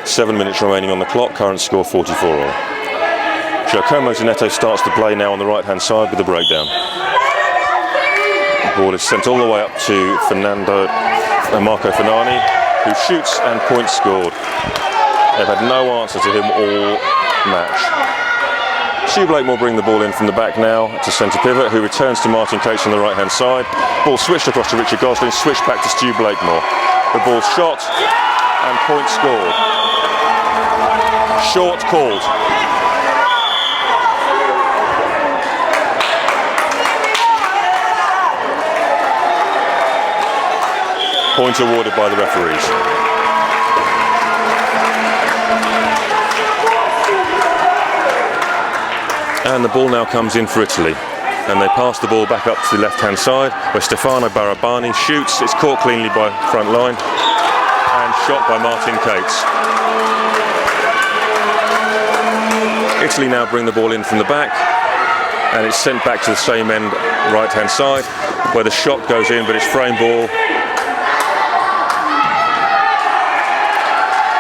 7 minutes remaining on the clock, current score 44-all. Giacomo Zanetto starts the play now on the right-hand side with the breakdown. The ball is sent all the way up to Marco Finani, who shoots and points scored. They've had no answer to him all match. Stu Blake will bring the ball in from the back now to centre pivot, who returns to Martin Cates on the right-hand side. Ball switched across to Richard Gosling, switched back to Stu Blakemore. The ball's shot and point scored. Short called. Point awarded by the referees. And the ball now comes in for Italy. And they pass the ball back up to the left-hand side, where Stefano Barabani shoots. It's caught cleanly by front line and shot by Martin Cates. Italy now bring the ball in from the back, and it's sent back to the same end, right-hand side, where the shot goes in, but it's frame ball.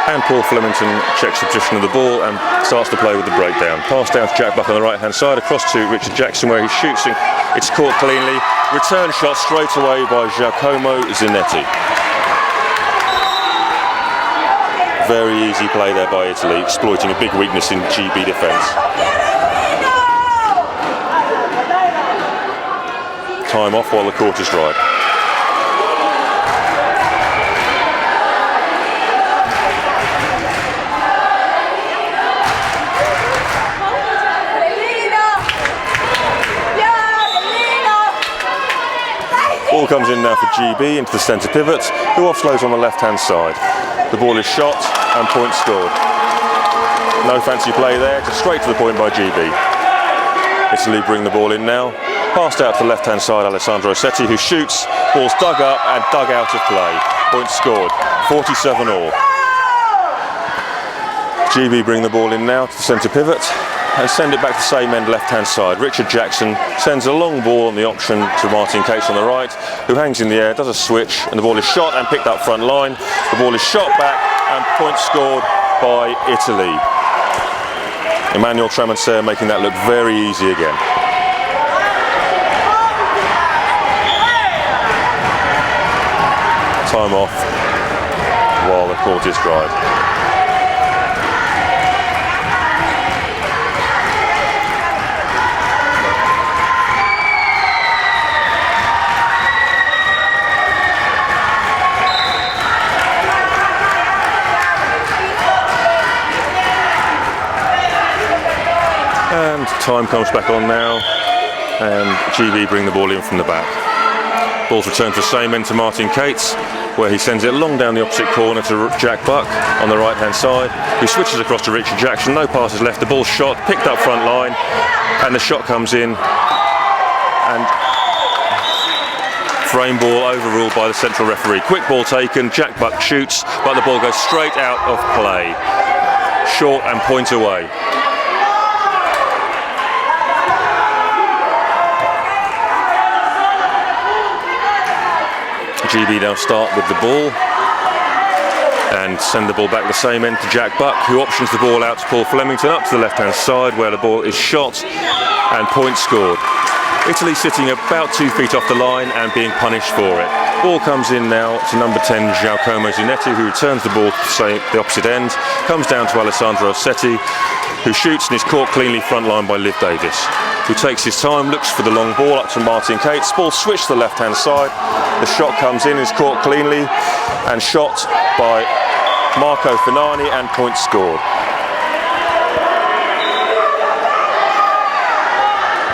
And Paul Flemington checks the position of the ball and starts to play with the breakdown. Pass down to Jack Buck on the right-hand side, across to Richard Jackson, where he's shooting. It's caught cleanly. Return shot straight away by Giacomo Zanetti. Very easy play there by Italy, exploiting a big weakness in GB defence. Time off while the court is dry. Ball comes in now for GB into the centre pivot, who offloads on the left-hand side. The ball is shot and point scored. No fancy play there, just straight to the point by GB. Italy bring the ball in now. Passed out to the left-hand side, Alessandro Setti, who shoots. Ball's dug up and dug out of play. Point scored, 47-all. GB bring the ball in now to the centre pivot and send it back to the same end left-hand side. Richard Jackson sends a long ball on the option to Martin Cates on the right, who hangs in the air, does a switch, and the ball is shot and picked up front line. The ball is shot back and point scored by Italy. Emmanuel Tramancer making that look very easy again. Time off while the court is dried. And time comes back on now, and GB bring the ball in from the back. Ball's returned to the same end to Martin Cates, where he sends it long down the opposite corner to Jack Buck on the right-hand side, who switches across to Richard Jackson. No passes left, the ball's shot, picked up front line, and the shot comes in, and frame ball overruled by the central referee. Quick ball taken, Jack Buck shoots, but the ball goes straight out of play. Short and point away. GB now start with the ball and send the ball back the same end to Jack Buck, who options the ball out to Paul Flemington up to the left-hand side, where the ball is shot and point scored. Italy sitting about 2 feet off the line and being punished for it. Ball comes in now to number 10 Giacomo Zanetti, who returns the ball to the opposite end, comes down to Alessandro Setti, who shoots and is caught cleanly front line by Liv Davis, who takes his time, looks for the long ball up to Martin Cates. Ball switched to the left-hand side. The shot comes in, is caught cleanly and shot by Marco Finani and point scored.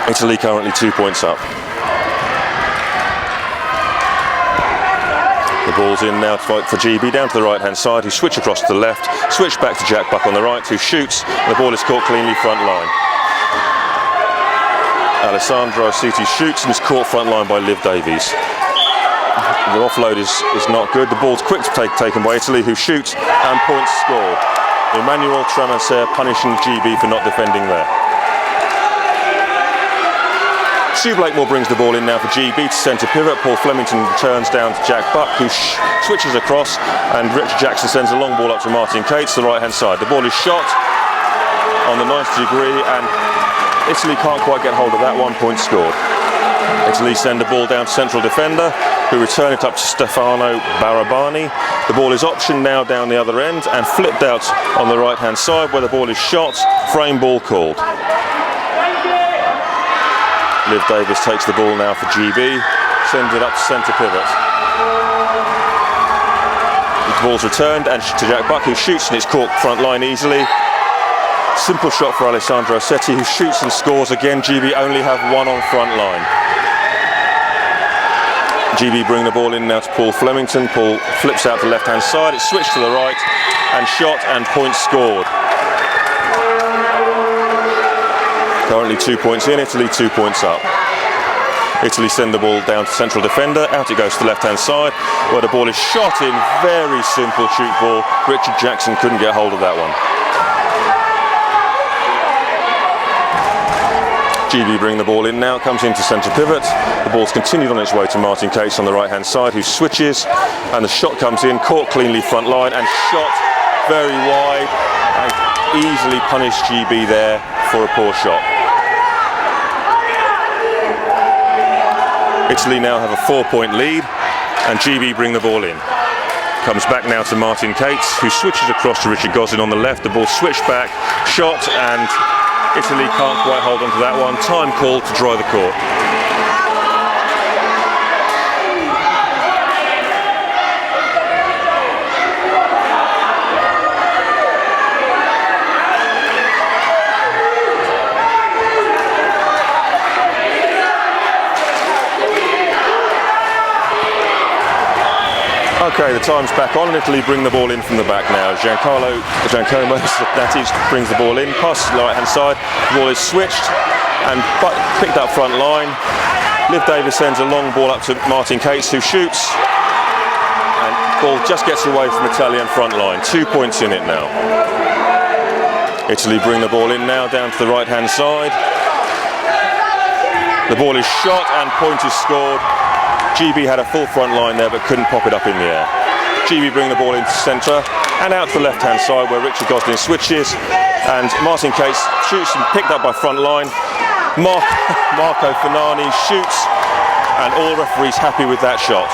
Italy currently 2 points up. The ball's in now for GB down to the right-hand side, who switch across to the left, switch back to Jack Buck on the right, who shoots, and the ball is caught cleanly front line. Alessandro Setti shoots and is caught front line by Liv Davies. The offload is not good. The ball's quick taken by Italy, who shoots and points scored. Emmanuel Tramancer punishing GB for not defending there. Stu Blakemore brings the ball in now for GB to centre pivot. Paul Flemington returns down to Jack Buck, who switches across, and Richard Jackson sends a long ball up to Martin Cates to the right hand side. The ball is shot on the 90th degree, and Italy can't quite get hold of that. 1 point scored. Italy send the ball down to central defender, who return it up to Stefano Barabani. The ball is optioned now down the other end and flipped out on the right hand side where the ball is shot. Frame ball called. Liv Davis takes the ball now for GB, sends it up to centre pivot. The ball's returned and to Jack Buck, who shoots, and it's caught front line easily. Simple shot for Alessandro Assetti, who shoots and scores again. GB only have one on front line. GB bring the ball in now to Paul Flemington. Paul flips out to the left hand side, it's switched to the right and shot, and point scored. Currently 2 points in, Italy 2 points up. Italy send the ball down to central defender, out it goes to the left hand side where the ball is shot in. Very simple shoot ball. Richard Jackson couldn't get hold of that one. GB bring the ball in now, comes into centre pivot. The ball's continued on its way to Martin Cates on the right hand side, who switches, and the shot comes in, caught cleanly front line and shot very wide, and easily punished GB there for a poor shot. Italy now have a 4 point lead, and GB bring the ball in. Comes back now to Martin Cates, who switches across to Richard Goslin on the left. The ball switched back, shot, and Italy can't quite hold on to that one. Time called to dry the court. Okay, the time's back on, and Italy bring the ball in from the back now. Giancarlo brings the ball in, passes to the right hand side. The ball is switched and picked up front line. Liv Davis sends a long ball up to Martin Cates, who shoots, and the ball just gets away from Italian front line. 2 points in it now. Italy bring the ball in now down to the right hand side. The ball is shot and point is scored. GB had a full front line there but couldn't pop it up in the air. GB bring the ball into centre and out to the left hand side where Richard Goslin switches, and Martin Cates shoots and picked up by front line. Marco Fanani shoots, and all referees happy with that shot.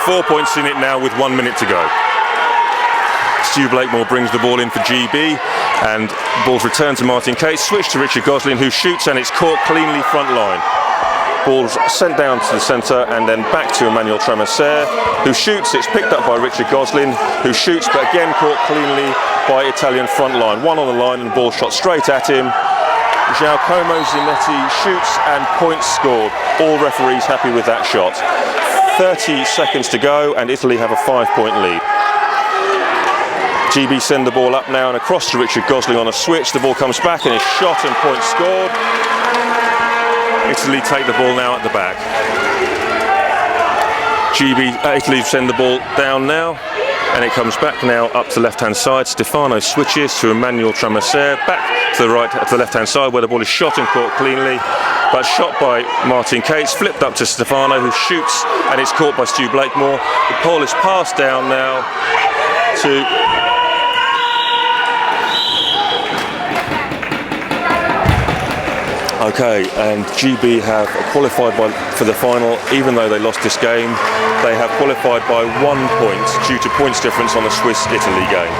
4 points in it now with 1 minute to go. Stu Blakemore brings the ball in for GB, and the ball's returned to Martin Cates, switched to Richard Goslin, who shoots, and it's caught cleanly front line. Ball's sent down to the centre and then back to Emmanuel Tramasser, who shoots. It's picked up by Richard Goslin, who shoots, but again caught cleanly by Italian front line. One on the line and the ball shot straight at him. Giacomo Zinetti shoots and points scored. All referees happy with that shot. 30 seconds to go and Italy have a 5 point lead. GB send the ball up now and across to Richard Goslin on a switch. The ball comes back and is shot and point scored. Italy take the ball now at the back. Italy send the ball down now, and it comes back now up to left hand side. Stefano switches to Emmanuel Tramasser, back to the right, to the left hand side where the ball is shot and caught cleanly, but shot by Martin Cates, flipped up to Stefano, who shoots, and it's caught by Stu Blakemore. The ball is passed down now to Okay, and GB have qualified for the final. Even though they lost this game, they have qualified by 1 point due to points difference on the Swiss-Italy game.